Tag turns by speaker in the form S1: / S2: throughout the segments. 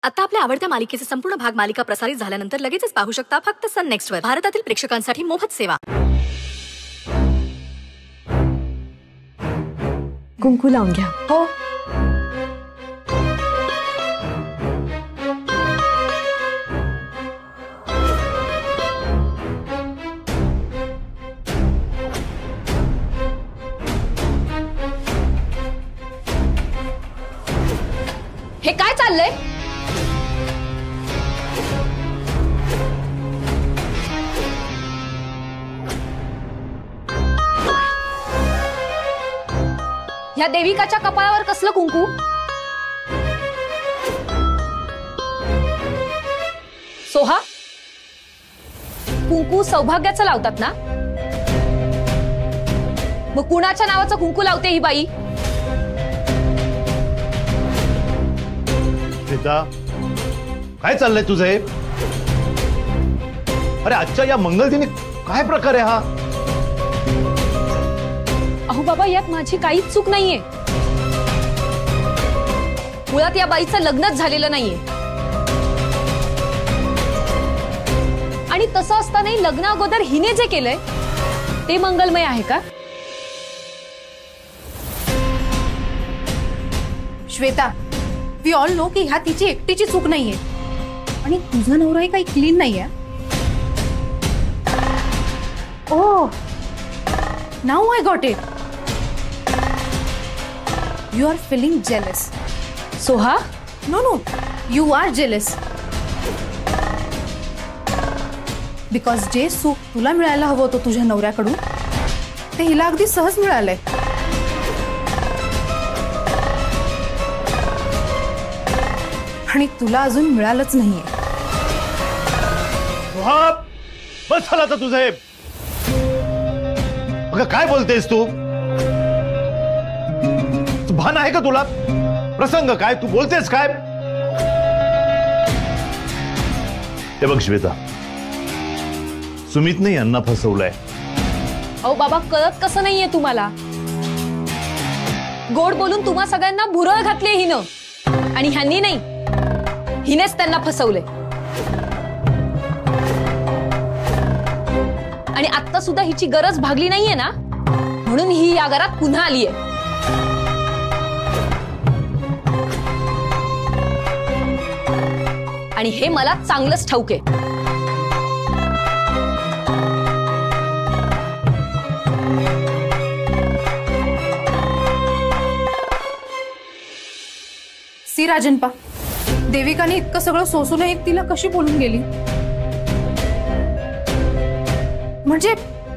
S1: आता आपल्या आवडत्या मालिकेचे संपूर्ण भाग मालिका प्रसारित झाल्यानंतर लगेचच पाहू शकता फक्त सन नेक्स्ट वर. भारतातील प्रेक्षकांसाठी मोफत सेवा.
S2: कुंकू लावून घ्या.
S1: हो.
S2: हे काय चाललंय? या देविकाच्या कपाळावर कसलं कुंकू? सोहा, कुंकू सौभाग्याचं लावतात ना? मग कुणाच्या नावाचं कुंकू लावते ही बाई?
S3: श्वेता, काय चाललंय तुझे? अरे आजच्या या मंगलदिनी काय प्रकार आहे हा?
S2: अहो बाबा, यात माझी काहीच चूक नाहीये. मुळात या बाईचं लग्नच झालेलं नाहीये. आणि तसं असतानाही लग्न अगोदर हिने जे केलंय ते मंगलमय आहे का?
S4: श्वेता, वी ऑल नो की ह्या तिची एकटीची चूक नाहीये आणि तुझा नवराही काही क्लीन नाहीये. Oh, now I got it. You are feeling jealous.
S2: Soha?
S4: No, you are jealous. Because जे सुख तुला मिळायला हवं होतं तुझ्या नवऱ्याकडून ते हिला अगदी सहज मिळालंय. आणि तुला अजून मिळालंच नाहीये.
S3: बस झालं आता तुझे. अगं काय बोलतेस तू? भान आहे का तुला? प्रसंग काय? तू बोलतेस काय? हे बघ श्वेता, सुमितने यांना फसवलंय.
S2: अहो बाबा, कळत कसं नाहीये तुम्हाला? गोड बोलून तुम्हा सगळ्यांना भुरळ घातली हिनं आणि ह्यांनी नाही, हिनेच त्यांना फसवले. आणि आता सुद्धा हिची गरज भागली नाहीये ना, म्हणून ही या घरात पुन्हा आलीये. आणि हे मला चांगलंच ठाऊक आहे.
S4: सी राजनपा, देविकाने इतकं सगळं सोसूनही तिला कशी बोलून गेली? म्हणजे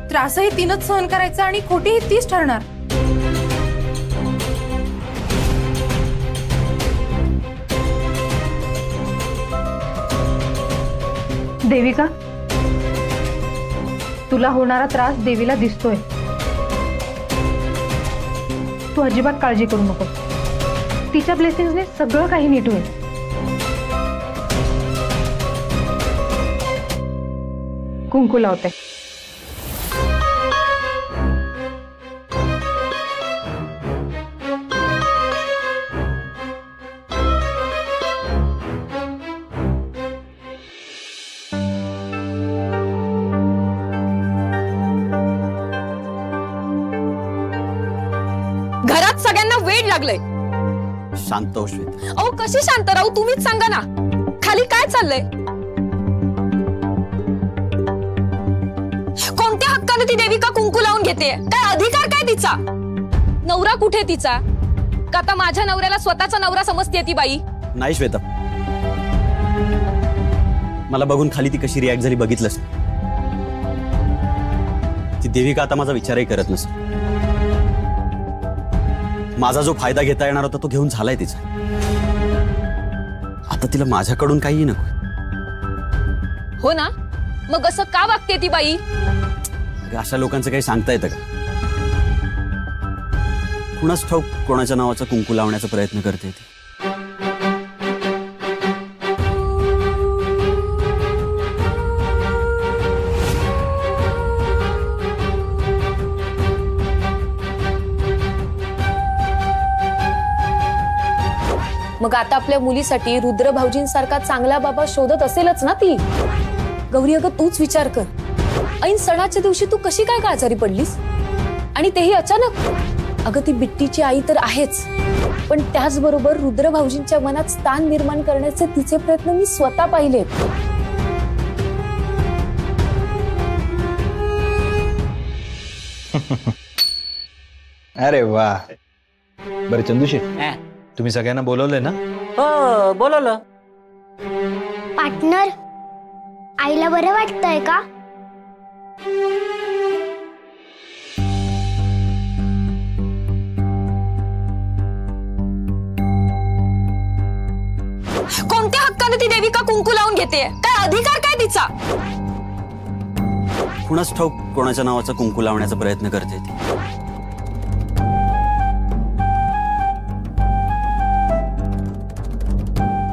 S4: त्रासही तिनंच सहन करायचा आणि खोटीही तीच ठरणार.
S5: देविका, तुला होणारा त्रास देवीला दिसतोय. तू अजिबात काळजी करू नको. तिच्या ब्लेसिंग्सने सगळं काही नीट होईल. कुंकू लावते.
S2: घरात सगळ्यांना वेड लागलंय.
S6: शांत हो श्वेता.
S2: अहो कशी शांत राहू? तुम्हीच सांगा ना, खाली काय चाललंय? कोणत्या हक्काने ती देविका कुंकू लावून घेते? काय अधिकार काय तिचा? नवरा कुठे तिचा? का आता माझ्या नवऱ्याला स्वतःचा नवरा समजते ती बाई?
S6: नाही श्वेता, मला बघून खाली ती कशी रिॲक्ट झाली बघितलंस? ती देविका आता माझा विचारही करत नसते. माझा जो फायदा घेता येणार होता तो घेऊन झालाय तिचा. आता तिला माझ्याकडून काही नको.
S2: हो ना, मग असं का वागते ती बाई?
S6: अशा लोकांचं काही सांगता येतं का? कुणाच ठाऊक कोणाच्या नावाचा कुंकू लावण्याचा प्रयत्न करते ती.
S2: मग मग आता आपल्या मुलीसाठी रुद्र भाऊजींसारखा चांगला बाबा शोधत असेलच ना ती. गौरी अगं तूच विचार कर, ऐन सणाच्या दिवशी तू कशी काय आजारी पडलीस, आणि तेही अचानक. अगं ती बिट्टीची आई तर आहेच, पण त्याचबरोबर रुद्र भाऊजींच्या मनात स्थान निर्माण करण्याचे तिचे प्रयत्न मी स्वतः पाहिलेत.
S7: अरे वा. बरं चंदूशी, तुम्ही सगळ्यांना बोलवलंय ना?
S6: हो बोलवलं.
S8: पार्टनर, आईला बरं वाटतंय का?
S2: कोणत्या हक्काने ती देविका कुंकू लावून घेते? काय अधिकार काय तिचा?
S6: कुणाच ठाऊक कोणाच्या नावाचा कुंकू लावण्याचा प्रयत्न करते ती.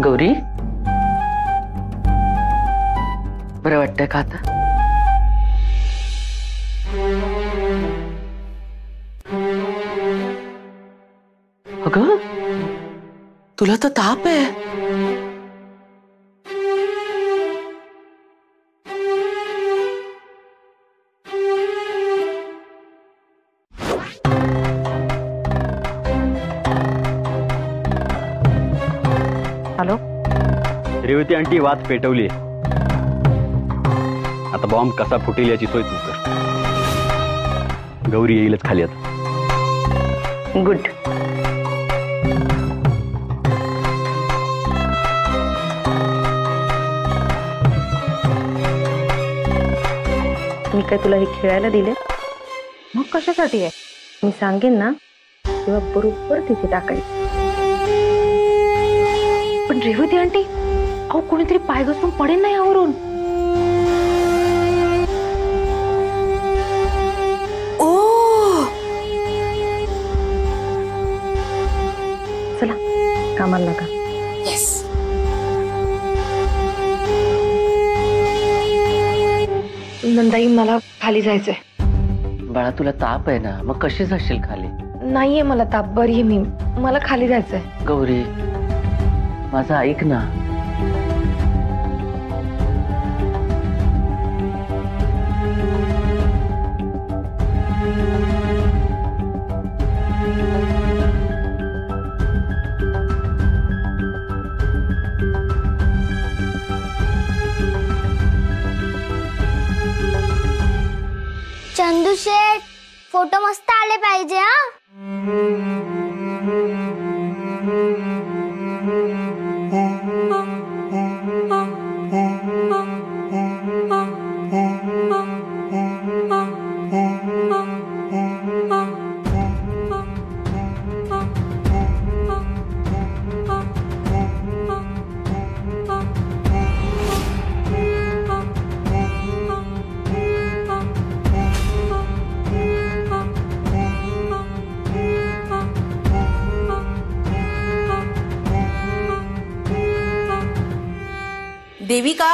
S9: गौरी, बरं वाटतंय का आता? अगं तुला तर ताप आहे. हॅलो
S6: रेवती आंटी वाद पेटवली. आता बॉम्ब कसा फुटेल याची सोय तू कर. गौरी येईलच खाली आता.
S9: गुड. मी काय तुला हे खेळायला दिले?
S5: मग कशासाठी आहे?
S9: मी सांगेन ना तेव्हा बरोबर तिथे टाकायचं.
S5: पण रेवती आंटी, अहो कोणीतरी पाय घसरून पडेल ना यावरून.
S9: चला कामाला लागा.
S5: नंदाई, मला खाली जायचंय.
S9: बाळा तुला ताप आहे ना, मग कशी जाशील खाली?
S5: नाहीये मला ताप, बरी आहे मी. मला खाली जायचंय.
S9: गौरी माझं ऐक ना.
S8: चंदू शेठ, फोटो मस्त आले पाहिजे हा.
S10: Devika,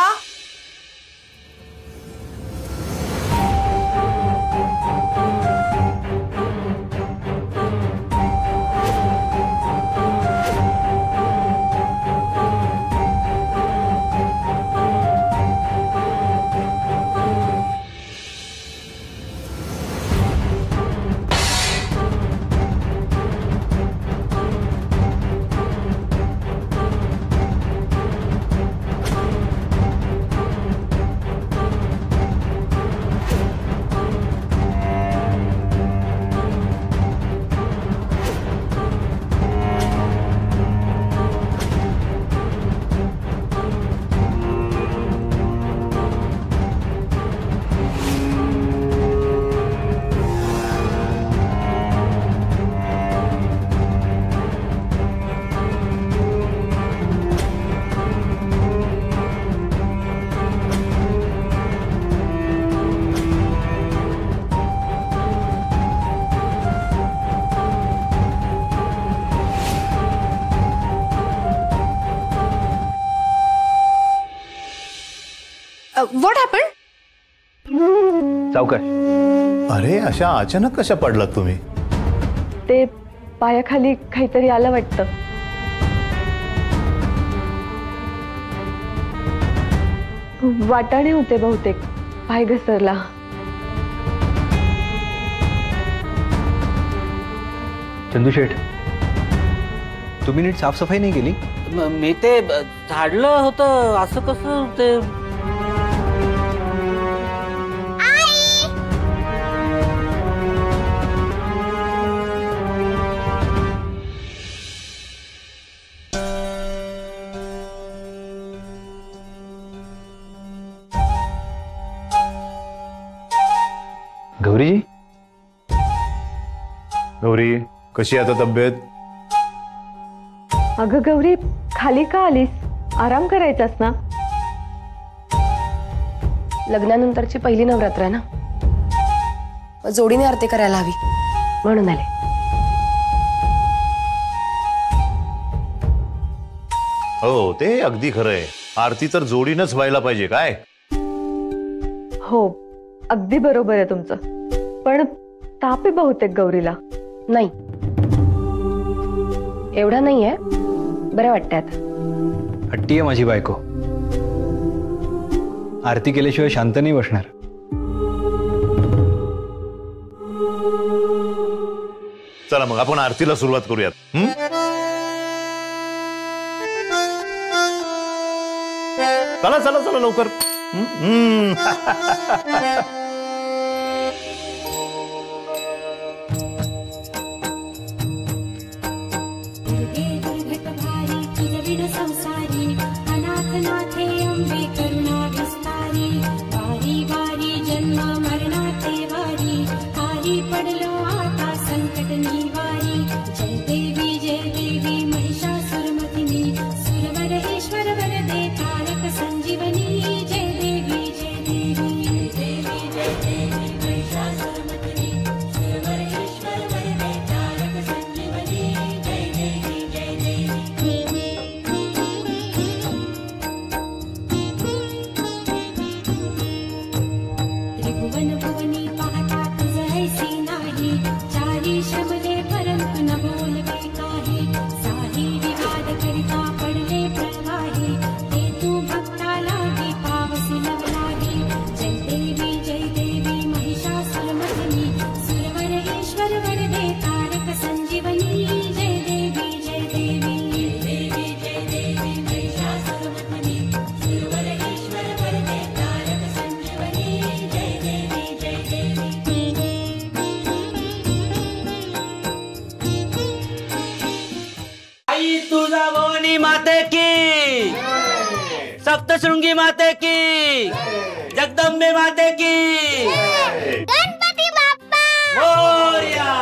S4: what happen?
S3: सावकार, अरे अशा अचानक कशा पडलात तुम्ही?
S2: ते पायाखाली काहीतरी आलं वाटतं.
S9: वाटाणे होते बहुतेक, पाय घसरला.
S7: चंदू शेठ, तुम्ही नीट साफसफाई नाही केली?
S6: मी ते झाडलं होतं, असं कसं ते.
S7: गौरीजी,
S3: गौरी कशी आहे आता तब्येत?
S9: अगं गौरी, खाली का आलीस? आराम करायचास ना. लग्नानंतरची पहिली नवरात्र आहे ना, जोडीने आरती करायला हवी म्हणून आले.
S3: हो, ते अगदी खरंय. आरती तर जोडीनच व्हायला पाहिजे. काय
S9: हो, अगदी बरोबर आहे तुमचं. पण ताप आहे बहुतेक गौरीला. नाही, एवढा नाहीये, बरं वाटतंय आता.
S7: हट्टी आहे माझी बायको. आरती केल्याशिवाय शांत नाही बसणार.
S3: चला मग आपण आरतीला सुरुवात करूयात. चला चला चला लवकर.
S6: माते की, सप्तशृंगी माते की, जगदंबे माते की,
S8: गणपती बाप्पा
S6: मोरया,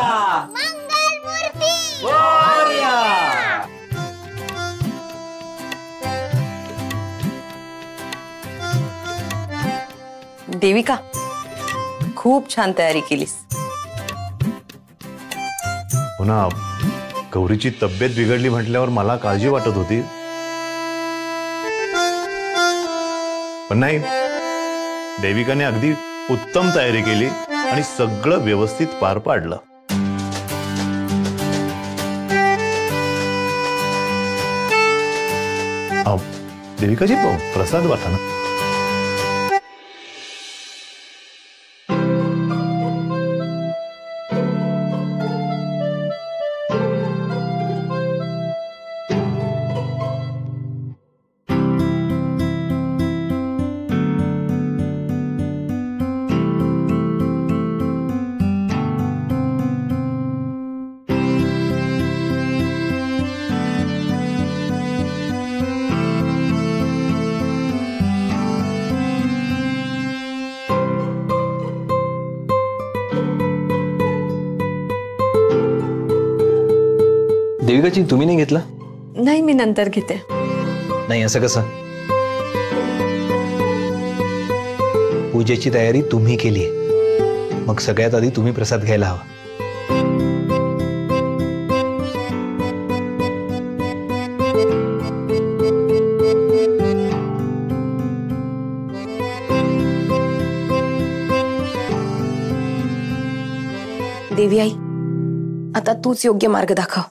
S8: मंगल मूर्ती
S6: मोरया.
S10: देविका, खूप छान तयारी केलीस.
S3: पुन्हा गौरीची तब्येत बिघडली म्हटल्यावर मला काळजी वाटत होती, पण नाही, देविकाने अगदी उत्तम तयारी केली आणि सगळं व्यवस्थित पार पाडलं. देविकाजी, प्रसाद वाटा ना.
S7: देविकाजी, तुम्ही नाही घेतला?
S10: नाही, मी नंतर घेते.
S7: नाही, असं कसं? पूजेची तयारी तुम्ही केली, मग सगळ्यात आधी तुम्ही प्रसाद घ्यायला हवा.
S2: देवी आई, आता तूच योग्य मार्ग दाखव.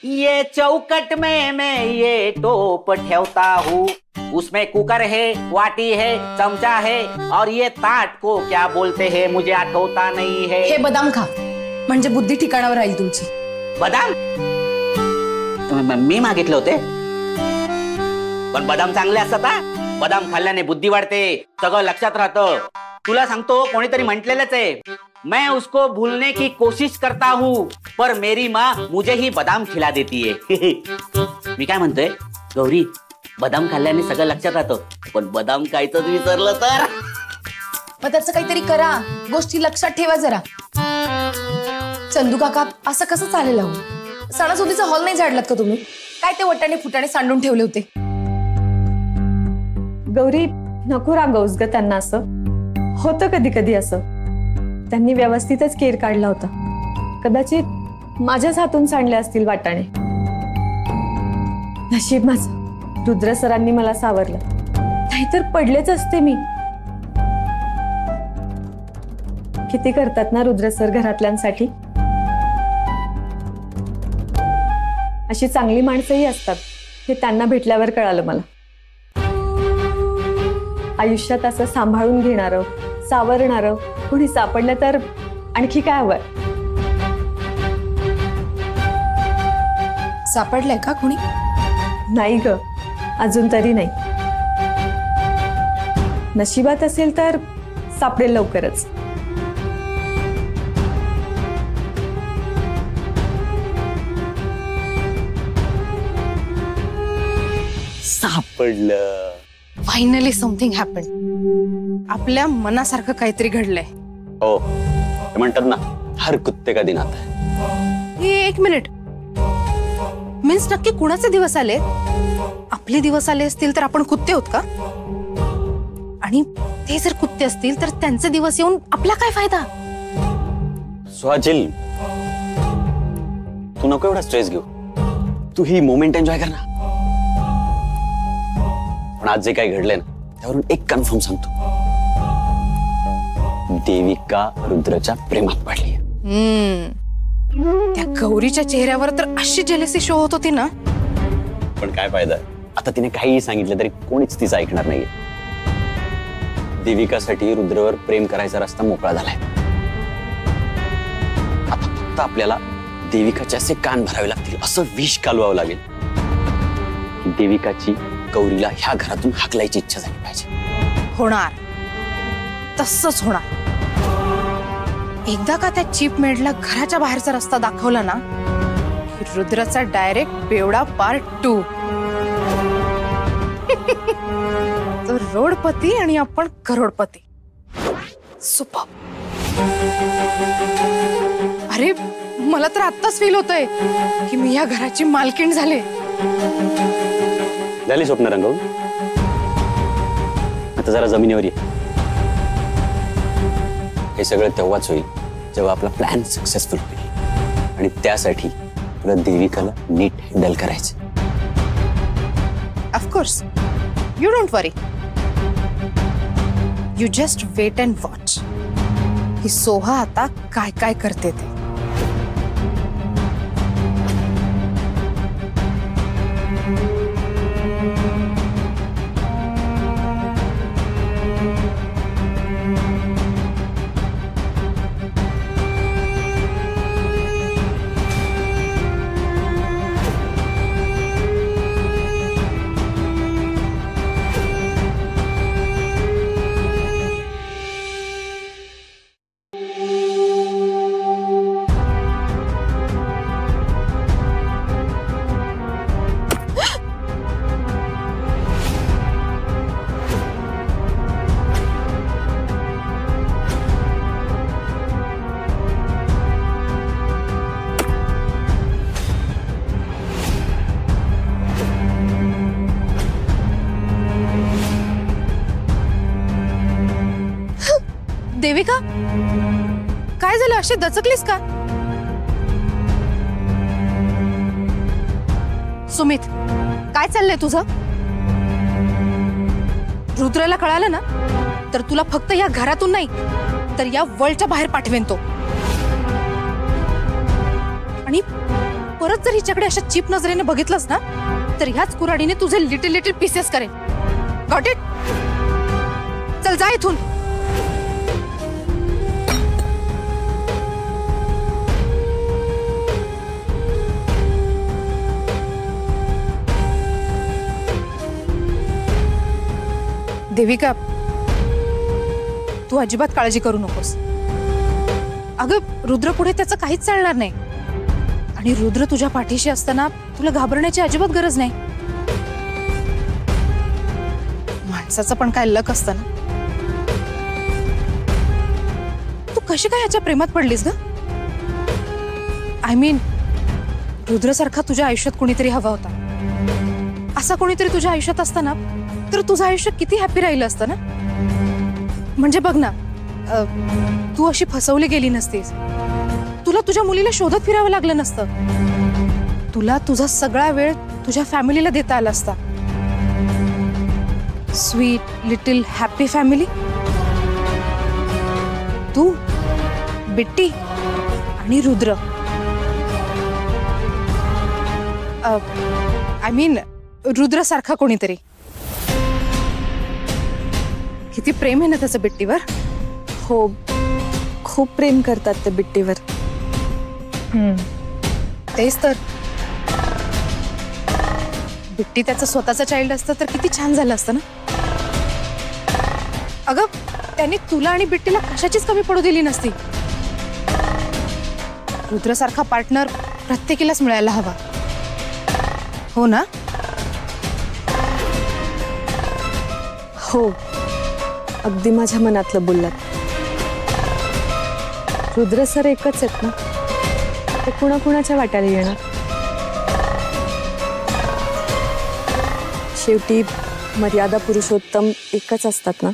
S11: ये चौकट में मैं ये टोप ठेवता हूँ, उसमें कुकर है, वाटी है, चमचा है, और ये ताट को क्या बोलते हैं मुझे आठवता नहीं है।
S2: हे बदाम खा, म्हणजे बुद्धी ठिकाणावर राहील तुमची.
S11: बदाम मी मागितले होते, पण बदाम चांगले असतात हा. बदाम खाल्ल्याने बुद्धी वाढते, सगळं लक्षात राहतं. तुला सांगतो, कोणीतरी म्हटलेलंच आहे, मैं उसको भूलने की कोशिश करता हूँ पर मेरी माँ मुझे ही बदाम खिला देती है. मी काय म्हणतोय गौरी, बदाम खाल्ल्याने सगळं लक्षात राहतं, पण बदाम खायचंच विसरलं तर
S2: मग त्याचं काहीतरी करा, गोष्टी लक्षात ठेवा जरा. चंदू काका, असं कसं चालेल हो? सणासुदीचा हॉल नाही झाडलात का तुम्ही? काय ते वटाणे फुटाणे सांडून ठेवले होते?
S9: गौरी, नको रागवस ग त्यांना. असं होतं कधी कधी असं. त्यांनी व्यवस्थितच केर काढला होता. कदाचित माझ्याच हातून सांडले असतील वाटाणे. नशीब माझं, रुद्र सरांनी मला सावरलं, नाहीतर पडलेच असते मी. किती करतात ना रुद्र सर घरातल्यांसाठी. अशी चांगली माणसंही असतात हे त्यांना भेटल्यावर कळालं मला. आयुष्यात असं सांभाळून घेणारं, सावरणारं कोणी सापडलं तर आणखी काय हवंय.
S2: सापडलंय का कोणी?
S9: नाही ग, अजून तरी नाही. नशिबात असेल तर सापडेल लवकरच.
S11: सापडलं.
S4: Finally something happen. आपल्या मनासारखं काहीतरी घडलंय.
S6: हो, ते म्हणतात ना, हर कुत्ते का दिन आता है.
S4: हे एक मिनिट, मीन्स नक्की कुणाचे दिवस आले? आपले दिवस आले असतील तर आपण कुत्ते होत का? आणि ते जर कुत्ते असतील तर त्यांचे दिवस येऊन आपला काय फायदा?
S6: स्वाजिल, तू नको एवढा स्ट्रेस घेऊ. तू ही मोमेंट एन्जॉय कर ना. पण आज जे काही घडलंय ना, त्यावरून एक कन्फर्म सांगतो, देविका रुद्रच्या प्रेमात पडली.
S4: त्या गौरीच्या चेहऱ्यावर तर अशी जेलसी शो होत होती ना.
S6: पण काय फायदा, आता तिने काहीही सांगितलं तरी कोणीच तिचं ऐकणार नाहीये. देविकासाठी रुद्रवर प्रेम करायचा रस्ता मोकळा झालाय. आता फक्त आपल्याला देविकाचे असे कान भरावे लागतील, असं विष कालवावं लागेल की देविकाची गौरीला ह्या घरातून हाकलायची इच्छा झाली पाहिजे.
S4: होणार, तसंच होणार. एकदा का त्या चीप मेडला घराच्या बाहेरचा रस्ता दाखवला ना, रुद्राचा डायरेक्ट बेवडा पार्ट 2. तो रोडपती आणि आपण करोडपती. सुपर. अरे, मला तर आत्ताच फील होतंय की मी या घराची मालकीण झाले.
S6: झाली स्वप्न रंगवून, आता जरा जमिनीवर ये. हे सगळं तेव्हाच होईल जेव्हा आपला प्लॅन सक्सेसफुल होईल. आणि त्यासाठी तुला देविकाला नीट हँडल करायचं.
S4: Of course, you don't worry. You just wait and watch. ही सोहा आता काय काय करते ते. देविका, काय झालं? अशी दचकलीस का? सुमित, काय चाललंय तुझं? रुद्रला कळालं ना तर तुला फक्त या घरातून नाही तर या वर्ल्डच्या बाहेर पाठवेन तो. आणि परत जर हिच्याकडे अशा चीप नजरेने बघितलंस ना तर ह्याच कुऱ्हाडीने तुझे लिटिल लिटिल पीसेस करेन. Got it? चल जा इथून. देविका, तू अजिबात काळजी करू नकोस. अगं रुद्र पुढे त्याचं काहीच चालणार नाही आणि रुद्र तुझ्या पाठीशी असताना तुला घाबरण्याची अजिबात गरज नाही. माणसाचं पण काय लक असतं ना. तू कशी काय याच्या प्रेमात पडलीस ग? आय मीन रुद्रसारखा तुझ्या आयुष्यात कोणीतरी हवा होता. असा कोणीतरी तुझ्या आयुष्यात असताना तर तुझं आयुष्य किती हॅपी राहिलं असतं ना. म्हणजे बघ ना, तू अशी फसवली गेली नसतीस. तुला तुझ्या मुलीला शोधत फिरावं लागलं नसतं. तुला तुझा सगळा वेळ तुझ्या फॅमिलीला देता आला असता. Sweet little happy family. तू, बिट्टी आणि रुद्र. आय मीन रुद्र सारखा कोणीतरी. किती प्रेम आहे ना त्याचं बिट्टीवर.
S9: हो, खूप प्रेम करतात ते बिट्टीवर.
S4: तेच तर. बिट्टी त्याचं स्वतःचं चाइल्ड असतं तर किती छान झालं असतं ना. अगं त्याने तुला आणि बिट्टीला कशाचीच कमी पडू दिली नसती. रुद्रसारखा पार्टनर प्रत्येकीलाच मिळायला हवा. हो ना?
S9: हो, अगदी माझ्या मनातलं बोललात. रुद्र सर एकच आहेत ना, ते कुणाकुणाच्या वाट्याला येणार. शेवटी मर्यादा पुरुषोत्तम एकच असतात ना.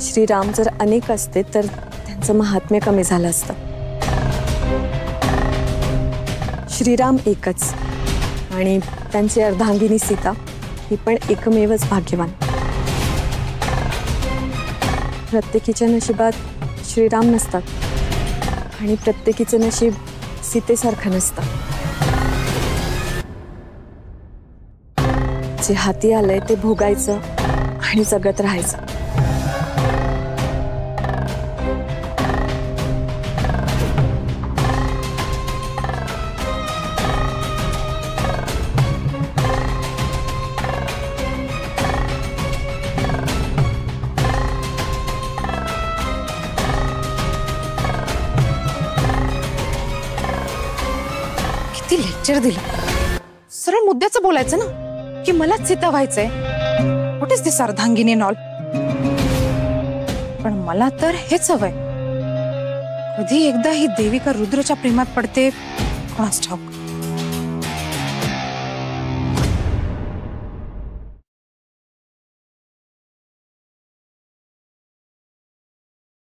S9: श्रीराम जर अनेक असते तर त्यांचं महात्म्य कमी झालं असतं. श्रीराम एकच आणि त्यांची अर्धांगिनी सीता ही पण एकमेवच भाग्यवान. प्रत्येकीच्या नशिबात श्रीराम नसतात आणि प्रत्येकीचं नशीब सीतेसारखं नसतं. जे हाती आलंय ते भोगायचं आणि जगत राहायचं.
S4: किती लेक्चर दिलं. सरळ मुद्द्याचं बोलायचं ना की मलाच सीता व्हायचंय. व्हॉट इज दिस अर्धांगिनी एंड ऑल. पण मला तर हेच हवंय. कधी एकदा ही देविका रुद्रच्या प्रेमात पडते कोणास ठाऊक.